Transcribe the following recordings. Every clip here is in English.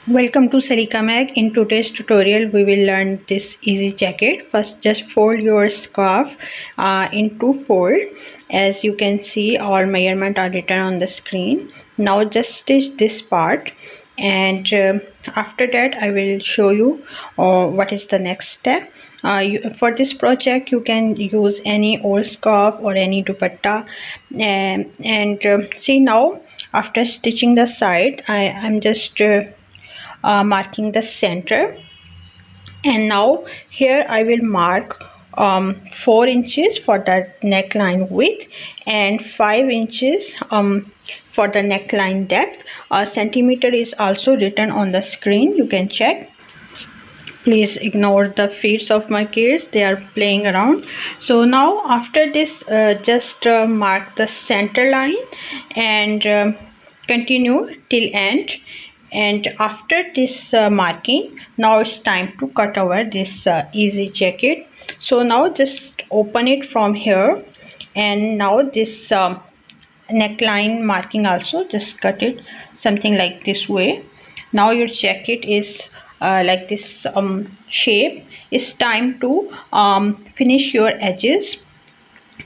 Welcome to Sarika Mag. In today's tutorial we will learn this easy jacket. First just fold your scarf into fold. As you can see, all measurements are written on the screen. Now just stitch this part, and after that I will show you what is the next step. For this project you can use any old scarf or any dupatta, and see, now after stitching the side I'm just marking the center, and now here I will mark 4 inches for the neckline width and 5 inches for the neckline depth. A centimeter is also written on the screen, you can check. Please ignore the feet of my kids, they are playing around. So now after this just mark the center line and continue till end. And after this marking, now it's time to cut over this easy jacket. So now just open it from here, and now this neckline marking also just cut it something like this way. Now your jacket is like this shape. It's time to finish your edges.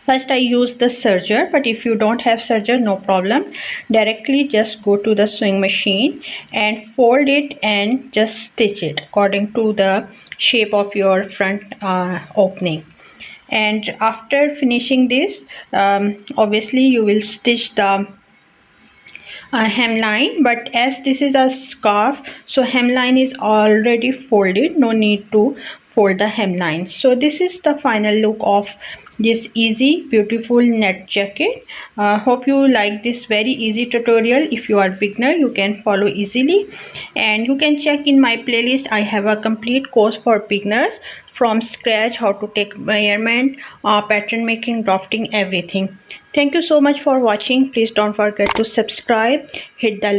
First I use the serger, but if you don't have serger, no problem, directly just go to the sewing machine and fold it and just stitch it according to the shape of your front opening. And after finishing this, obviously you will stitch the hemline, but as this is a scarf, so hemline is already folded, no need to fold the hemline. So this is the final look of this easy beautiful net jacket. Hope you like this very easy tutorial. If you are beginner, you can follow easily, and you can check in my playlist. I have a complete course for beginners from scratch, how to take measurement, pattern making, drafting, everything. Thank you so much for watching. Please don't forget to subscribe, hit the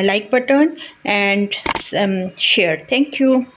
like button, and share. Thank you.